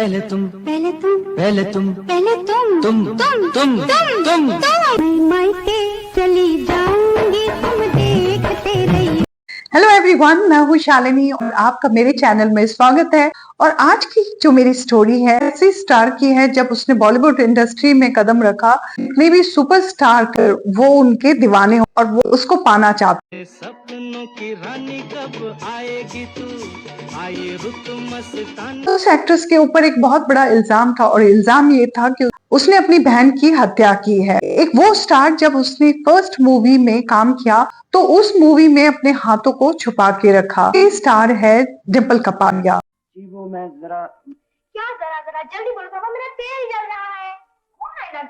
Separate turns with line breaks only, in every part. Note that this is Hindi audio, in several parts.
पहले तुम,
पहले तुम,
पहले तुम,
पहले तुम, मैं मायके चली जाऊंगी, तुम देखते रहिए।
हेलो एवरीवन, मैं हूँ शालिनी और आपका मेरे चैनल में स्वागत है। और आज की जो मेरी स्टोरी है ऐसी स्टार की है जब उसने बॉलीवुड इंडस्ट्री में कदम रखा, जितने भी सुपरस्टार थे वो उनके दीवाने हो और वो उसको पाना चाहते।
सपनों की रानी कब आएगी तू, आई रुत मस्तानी।
उस एक्ट्रेस के ऊपर एक बहुत बड़ा इल्जाम था और इल्जाम ये था कि उसने अपनी बहन की हत्या की है। एक वो स्टार जब उसने फर्स्ट मूवी में काम किया तो उस मूवी में अपने हाथों को छुपा के रखा। ये स्टार है डिंपल कपाड़िया।
जी वो मैं जरा
क्या जरा जरा जल्दी बोलो पापा, मेरा तेल जल रहा है। कौन है ना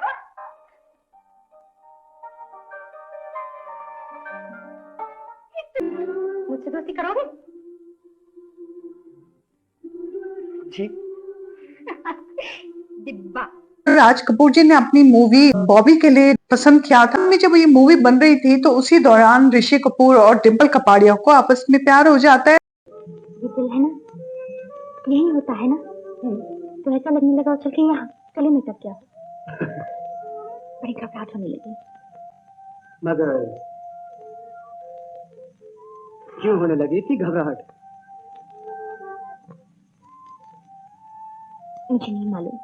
मुझसे दोस्ती करोगे?
जी
डिब्बा।
राज कपूर जी ने अपनी मूवी बॉबी के लिए पसंद किया था। जब ये मूवी बन रही थी तो उसी दौरान ऋषि कपूर और डिंपल कपाड़िया को आपस में प्यार हो जाता है।
ये दिल है ना, यही होता है ना। तो ऐसा लगने लगा चल के यहाँ चले मेकअप किया, बड़ी घबराहट होने लगी।
मगर क्यों होने लगी थी घबराहट?
मुझे नहीं मालूम।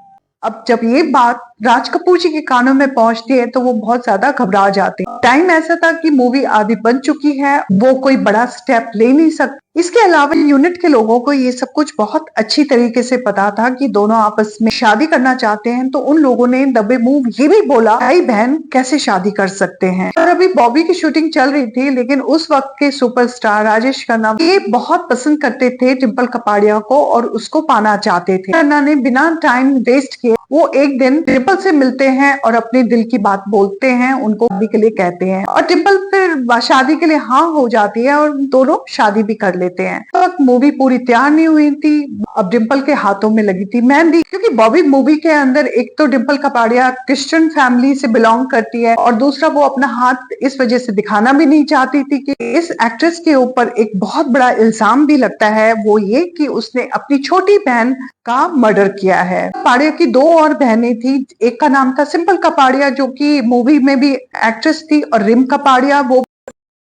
अब जब ये बात राज कपूर जी के कानों में पहुंचती है तो वो बहुत ज्यादा घबरा जाते हैं। टाइम ऐसा था कि मूवी आधी बन चुकी है, वो कोई बड़ा स्टेप ले नहीं सकते। इसके अलावा यूनिट के लोगों को ये सब कुछ बहुत अच्छी तरीके से पता था कि दोनों आपस में शादी करना चाहते हैं। तो उन लोगों ने दबे मुंह ये भी बोला भाई बहन कैसे शादी कर सकते हैं। और अभी बॉबी की शूटिंग चल रही थी, लेकिन उस वक्त के सुपरस्टार राजेश खन्ना ये बहुत पसंद करते थे डिंपल कपाड़िया को और उसको पाना चाहते थे। खन्ना ने बिना टाइम वेस्ट किए वो एक दिन डिंपल से मिलते हैं और अपने दिल की बात बोलते हैं, उनको शादी के लिए कहते हैं और डिंपल फिर शादी के लिए हाँ हो जाती है और दोनों शादी भी कर लेते हैं। तो वक्त मूवी पूरी तैयार नहीं हुई थी। अब डिंपल के हाथों में लगी थी मेहंदी, क्योंकि बॉबी मूवी के अंदर एक तो डिंपल कपाड़िया क्रिश्चियन फैमिली से बिलोंग करती है और दूसरा वो अपना हाथ इस वजह से दिखाना भी नहीं चाहती थी कि इस एक्ट्रेस के ऊपर एक बहुत बड़ा इल्जाम भी लगता है, वो ये कि उसने अपनी छोटी बहन का मर्डर किया है। कपाड़िया की दो और बहनें थी, एक का नाम था सिंपल कपाड़िया जो कि मूवी में भी एक्ट्रेस थी और रिम कपाड़िया वो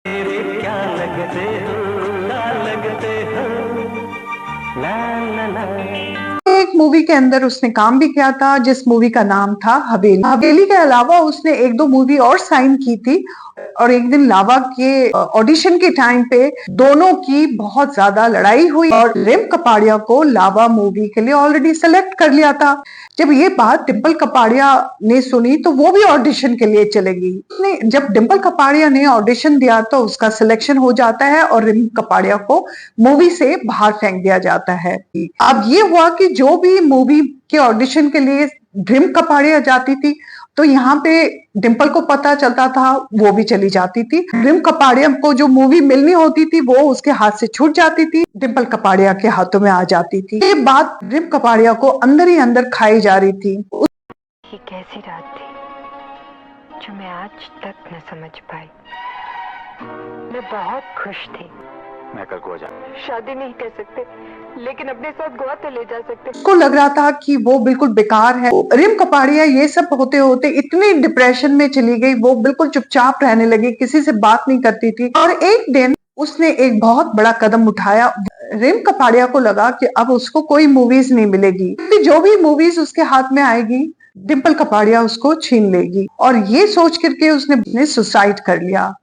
क्या लगते हो, ला ला ला।
एक मूवी के अंदर उसने काम भी किया था जिस मूवी का नाम था हवेली। हवेली के अलावा उसने एक दो मूवी और साइन की थी और एक दिन लावा के ऑडिशन के टाइम पे दोनों की बहुत ज्यादा लड़ाई हुई और रिम कपाड़िया को लावा मूवी के लिए ऑलरेडी सेलेक्ट कर लिया था। जब ये बात डिंपल कपाड़िया ने सुनी तो वो भी ऑडिशन के लिए चले गई। जब डिंपल कपाड़िया ने ऑडिशन दिया तो उसका सिलेक्शन हो जाता है और रिम कपाड़िया को मूवी से बाहर फेंक दिया जाता है। अब ये हुआ कि जो भी मूवी के ऑडिशन के लिए रिम कपाड़िया जाती थी तो यहाँ पे डिंपल को पता चलता था, वो भी चली जाती थी। रिम कपाड़िया को जो मूवी मिलनी होती थी वो उसके हाथ से छूट जाती थी, डिंपल कपाड़िया के हाथों में आ जाती थी। ये बात रिम कपाड़िया को अंदर ही अंदर खाई जा रही थी।
ये कैसी रात थी जो मैं आज तक न समझ पाई। मैं बहुत खुश थी।
मैं कल गोवा जा
शादी नहीं कर सकते लेकिन अपने साथ गोवा तो ले जा सकते।
उसको लग रहा था कि वो बिल्कुल बेकार है। रिम कपाड़िया ये सब होते होते इतनी डिप्रेशन में चली गई, वो बिल्कुल चुपचाप रहने लगी, किसी से बात नहीं करती थी। और एक दिन उसने एक बहुत बड़ा कदम उठाया। रिम कपाड़िया को लगा कि अब उसको कोई मूवीज नहीं मिलेगी, जो भी मूवीज उसके हाथ में आएगी डिंपल कपाड़िया उसको छीन लेगी। और ये सोच करके उसने सुसाइड कर लिया।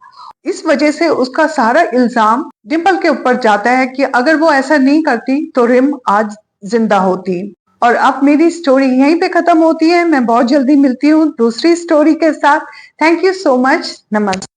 इस वजह से उसका सारा इल्जाम डिंपल के ऊपर जाता है कि अगर वो ऐसा नहीं करती तो रिम आज जिंदा होती। और अब मेरी स्टोरी यहीं पे खत्म होती है। मैं बहुत जल्दी मिलती हूँ दूसरी स्टोरी के साथ। Thank you so much. नमस्ते।